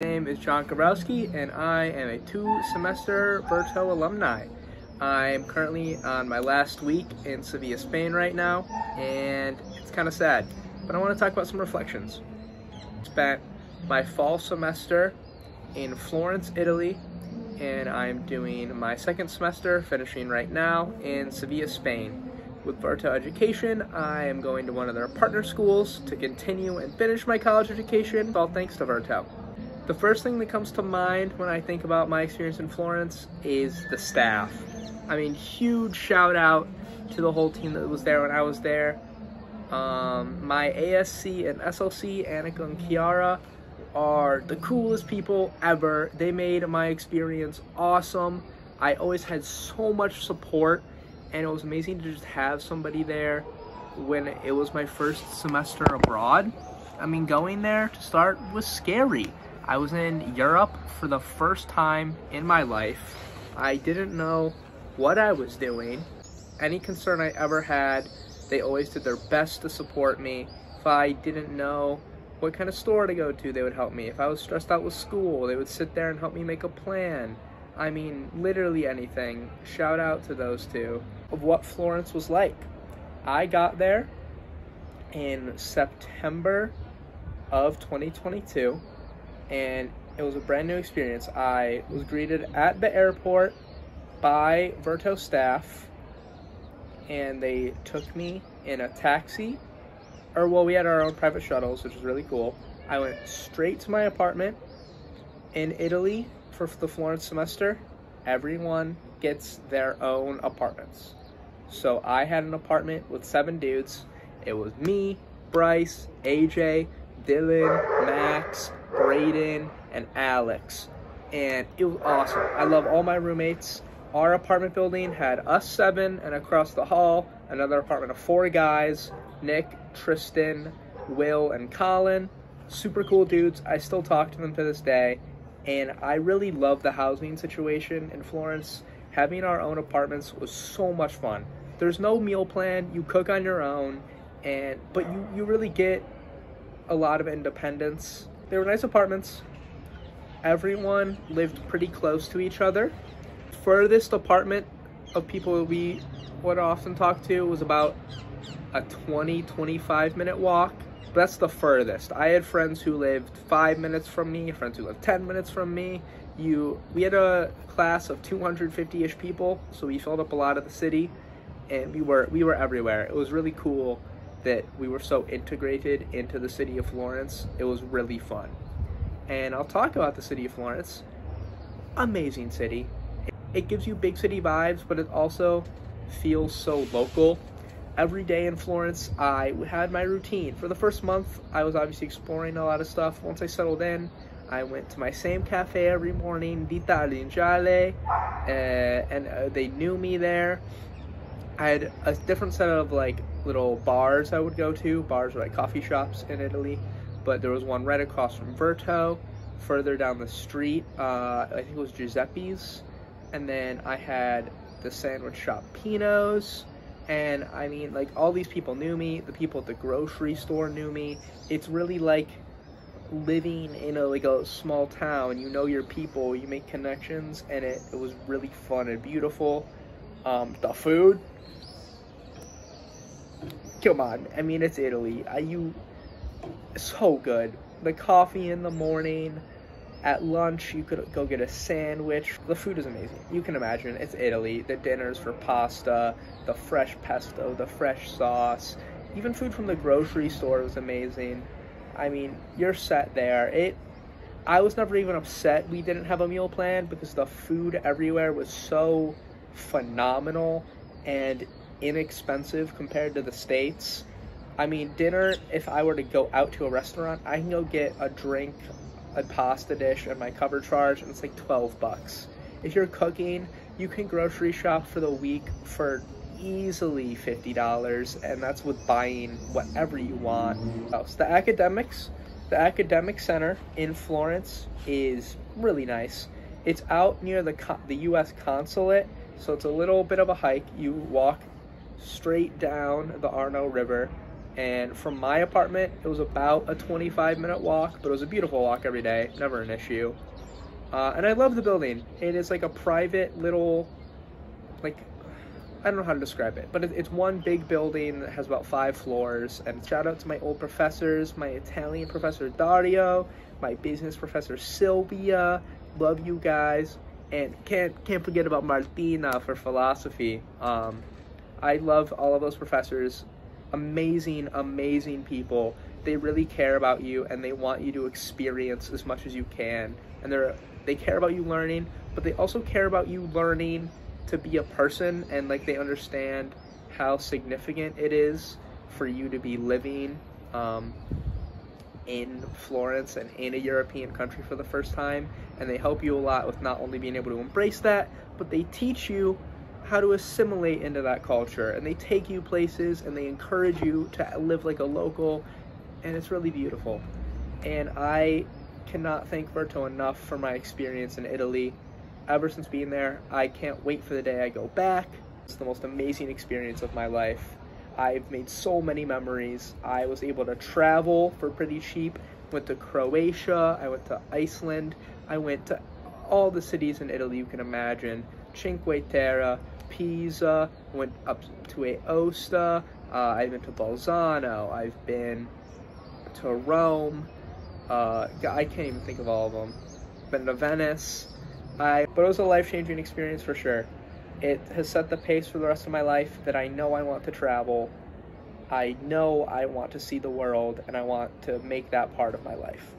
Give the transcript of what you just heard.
My name is John Gabrowski, and I am a two-semester Verto alumni. I'm currently on my last week in Sevilla, Spain right now, and it's kind of sad, but I want to talk about some reflections. I spent my fall semester in Florence, Italy, and I'm doing my second semester, finishing right now, in Sevilla, Spain. With Verto Education, I am going to one of their partner schools to continue and finish my college education, all thanks to Verto. The first thing that comes to mind when I think about my experience in Florence is the staff. I mean, huge shout out to the whole team that was there when I was there. My ASC and SLC, Annika and Kiara, are the coolest people ever. They made my experience awesome. I always had so much support, and it was amazing to just have somebody there when it was my first semester abroad. I mean, going there to start was scary. I was in Europe for the first time in my life. I didn't know what I was doing. Any concern I ever had, they always did their best to support me. If I didn't know what kind of store to go to, they would help me. If I was stressed out with school, they would sit there and help me make a plan. I mean, literally anything. Shout out to those two. Of what Florence was like. I got there in September of 2022. And it was a brand new experience. I was greeted at the airport by Verto staff, and they took me in a taxi, we had our own private shuttles, which was really cool. I went straight to my apartment. In Italy, for the Florence semester, everyone gets their own apartments. So I had an apartment with 7 dudes. It was me, Bryce, AJ, Dylan, Max, Brayden, and Alex, and it was awesome. I love all my roommates. Our apartment building had us 7, and across the hall, another apartment of 4 guys, Nick, Tristan, Will, and Colin. Super cool dudes. I still talk to them to this day, and I really love the housing situation in Florence. Having our own apartments was so much fun. There's no meal plan. You cook on your own, but you really get a lot of independence. They were nice apartments. Everyone lived pretty close to each other. Furthest apartment of people we would often talk to was about a 20-25 minute walk. But that's the furthest. I had friends who lived 5 minutes from me, friends who lived 10 minutes from me. We had a class of 250-ish people, so we filled up a lot of the city, and we were everywhere. It was really cool that we were so integrated into the city of Florence. It was really fun. And I'll talk about the city of Florence. Amazing city. It gives you big city vibes, but it also feels so local. Every day in Florence, I had my routine. For the first month, I was obviously exploring a lot of stuff. Once I settled in, I went to my same cafe every morning, d'Italianale, and they knew me there. I had a different set of little bars I would go to. Bars are like coffee shops in Italy, but there was one right across from Verto. Further down the street, I think it was Giuseppe's, and then I had the sandwich shop Pino's. And I mean, all these people knew me. The people at the grocery store knew me. It's really like living in a small town. You know your people, you make connections, and it was really fun and beautiful. The food, come on, I mean, it's Italy. So good. The coffee in the morning. At lunch, you could go get a sandwich. The food is amazing. You can imagine, it's Italy. The dinners for pasta, the fresh pesto, the fresh sauce. Even food from the grocery store was amazing. I mean, you're set there. I was never even upset we didn't have a meal plan, because the food everywhere was so phenomenal and inexpensive compared to the States. I mean, dinner, if I were to go out to a restaurant, I can go get a drink, a pasta dish, and my cover charge, and it's like $12. If you're cooking, you can grocery shop for the week for easily $50, and that's with buying whatever you want. So the academic center in Florence is really nice. It's out near the U.S. consulate, so it's a little bit of a hike. You walk straight down the Arno River, And from my apartment, it was about a 25-minute walk, but it was a beautiful walk every day, never an issue. And I love the building. It is like a private little, like, I don't know how to describe it, but it's one big building that has about 5 floors. And shout out to my old professors, my Italian professor Dario, my business professor Sylvia. Love you guys. And can't forget about Martina for philosophy. I love all of those professors. Amazing people. They really care about you, and they want you to experience as much as you can. And they care about you learning, but they also care about you learning to be a person, and like they understand how significant it is for you to be living in Florence and in a European country for the first time. And they help you a lot with not only being able to embrace that, but they teach you how to assimilate into that culture, and they take you places and they encourage you to live like a local, and it's really beautiful. And I cannot thank Verto enough for my experience in Italy. Ever since being there, I can't wait for the day I go back. It's the most amazing experience of my life. I've made so many memories. I was able to travel for pretty cheap. Went to Croatia, I went to Iceland, I went to all the cities in Italy you can imagine. Cinque Terre, Pisa, went up to Aosta, I've been to Bolzano, I've been to Rome, I can't even think of all of them. Been to Venice, but it was a life-changing experience for sure. It has set the pace for the rest of my life that I know I want to travel, I know I want to see the world, and I want to make that part of my life.